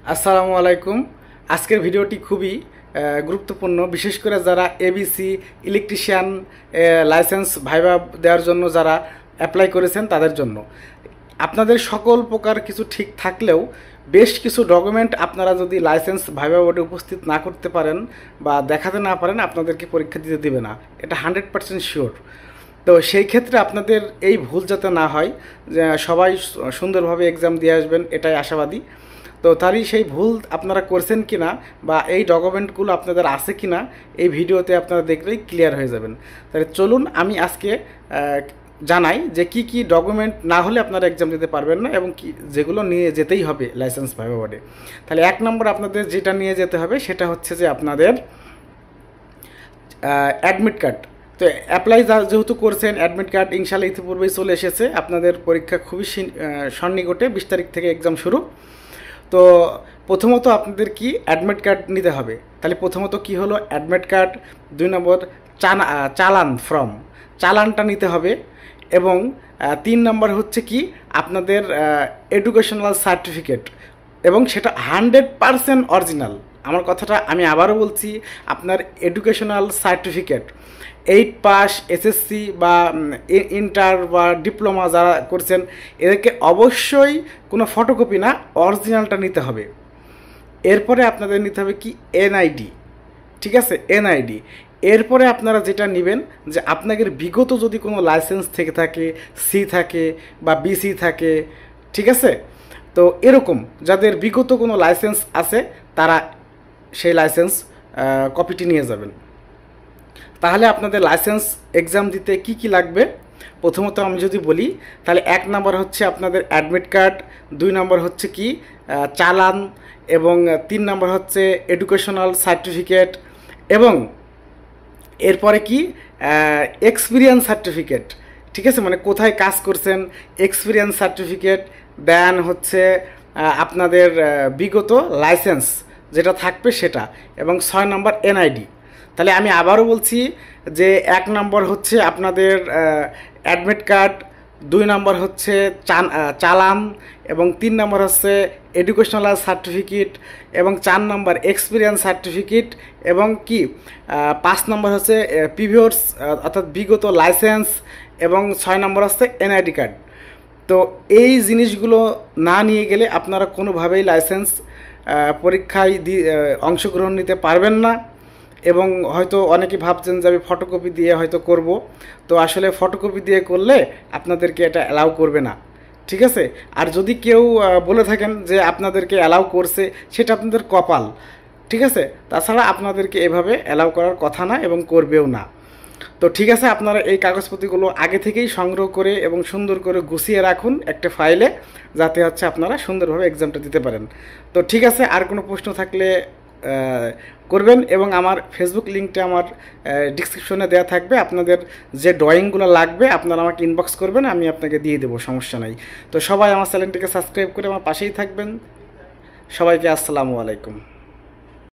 আসসালামু আলাইকুম। আজকের ভিডিওটি খুবই গুরুত্বপূর্ণ, বিশেষ করে যারা এবিসি ইলেকট্রিশিয়ান লাইসেন্স ভাইভা দেওয়ার জন্য যারা অ্যাপ্লাই করেছেন তাদের জন্য। আপনাদের সকল প্রকার কিছু ঠিক থাকলেও বেশ কিছু ডকুমেন্ট আপনারা যদি লাইসেন্স ভাইভা বোর্ডে উপস্থিত না করতে পারেন বা দেখাতে না পারেন, আপনাদেরকে পরীক্ষা দিতে দেবে না, এটা 100% শিওর। তো সেই ক্ষেত্রে আপনাদের এই ভুল যাতে না হয়, যে সবাই সুন্দরভাবে এক্সাম দিয়ে আসবেন এটাই আশাবাদী। তো তারই সেই ভুল আপনারা করছেন কি না বা এই ডকুমেন্টগুলো আপনাদের আছে কি না, এই ভিডিওতে আপনারা দেখলেই ক্লিয়ার হয়ে যাবেন। তাহলে চলুন আমি আজকে জানাই যে কি কি ডকুমেন্ট না হলে আপনারা এক্সাম দিতে পারবেন না এবং কি যেগুলো নিয়ে যেতেই হবে লাইসেন্স ভাইভা বোর্ডে। তাহলে 1 নম্বর আপনাদের যেটা নিয়ে যেতে হবে সেটা হচ্ছে যে আপনাদের অ্যাডমিট কার্ড। তো অ্যাপ্লাই যেহেতু করছেন, অ্যাডমিট কার্ড ইনশাল্লাহ ইতিপূর্বেই চলে এসেছে। আপনাদের পরীক্ষা খুবই সন্নিকটে, 20 তারিখ থেকে এক্সাম শুরু। তো প্রথমত আপনাদের কি অ্যাডমিট কার্ড নিতে হবে। তাহলে প্রথমত কি হলো অ্যাডমিট কার্ড, 2 নম্বর চালান ফর্ম, চালানটা নিতে হবে এবং 3 নম্বর হচ্ছে কি আপনাদের এডুকেশনাল সার্টিফিকেট, এবং সেটা 100% অরিজিনাল। আমার কথাটা আমি আবারও বলছি, আপনার এডুকেশনাল সার্টিফিকেট 8 পাস, এসএসসি বা ইন্টার বা ডিপ্লোমা যারা করছেন এদেরকে অবশ্যই কোনো ফটোকপি না, অরিজিনালটা নিতে হবে। এরপরে আপনাদের নিতে হবে কি এনআইডি, ঠিক আছে, এনআইডি। এরপরে আপনারা যেটা নেবেন যে আপনাদের বিগত যদি কোনো লাইসেন্স থেকে থাকে, সি থাকে বা বিসি থাকে, ঠিক আছে, তো এরকম যাদের বিগত কোনো লাইসেন্স আছে তারা সেই লাইসেন্স কপিটি নিয়ে যাবেন। তাহলে আপনাদের লাইসেন্স এক্সাম দিতে কি কি লাগবে প্রথমত আমি যদি বলি, তাহলে 1 নম্বর হচ্ছে আপনাদের অ্যাডমিট কার্ড, 2 নম্বর হচ্ছে কি চালান, এবং 3 নম্বর হচ্ছে এডুকেশনাল সার্টিফিকেট, এবং এরপরে কি এক্সপিরিয়েন্স সার্টিফিকেট, ঠিক আছে, মানে কোথায় কাজ করছেন এক্সপিরিয়েন্স সার্টিফিকেট। দেন হচ্ছে আপনাদের বিগত লাইসেন্স যেটা থাকবে সেটা, এবং 6 নম্বর এনআইডি। তাহলে আমি আবারও বলছি যে 1 নম্বর হচ্ছে আপনাদের অ্যাডমিট কার্ড, 2 নম্বর হচ্ছে চালান, এবং 3 নম্বর হচ্ছে এডুকেশনাল সার্টিফিকেট, এবং 4 নম্বর এক্সপিরিয়েন্স সার্টিফিকেট, এবং কি 5 নম্বর হচ্ছে প্রিভিয়াস অর্থাৎ বিগত লাইসেন্স, এবং 6 নম্বর হচ্ছে এনআইডি কার্ড। তো এই জিনিসগুলো না নিয়ে গেলে আপনারা কোনোভাবেই লাইসেন্স পরীক্ষায় অংশগ্রহণ নিতে পারবেন না। এবং হয়তো অনেকে ভাবছেন যে আমি ফটোকপি দিয়ে হয়তো করব, তো আসলে ফটোকপি দিয়ে করলে আপনাদেরকে এটা অ্যালাউ করবে না, ঠিক আছে। আর যদি কেউ বলে থাকেন যে আপনাদেরকে অ্যালাউ করছে, সেটা আপনাদের কপাল, ঠিক আছে, তাছাড়া আপনাদেরকে এভাবে অ্যালাউ করার কথা না এবং করবেও না। তো ঠিক আছে, আপনারা এই কাগজপত্রগুলো আগে থেকেই সংগ্রহ করে এবং সুন্দর করে গুছিয়ে রাখুন একটা ফাইলে, যাতে হচ্ছে আপনারা সুন্দরভাবে এক্সামটা দিতে পারেন। তো ঠিক আছে, আর কোনো প্রশ্ন থাকলে করবেন, এবং আমার ফেসবুক লিঙ্কটা আমার ডিসক্রিপশনে দেওয়া থাকবে। আপনাদের যে ড্রয়িংগুলো লাগবে আপনারা আমাকে ইনবক্স করবেন, আমি আপনাকে দিয়ে দেবো, সমস্যা নাই। তো সবাই আমার চ্যানেলটিকে সাবস্ক্রাইব করে আমার পাশেই থাকবেন। সবাইকে আসসালামু আলাইকুম।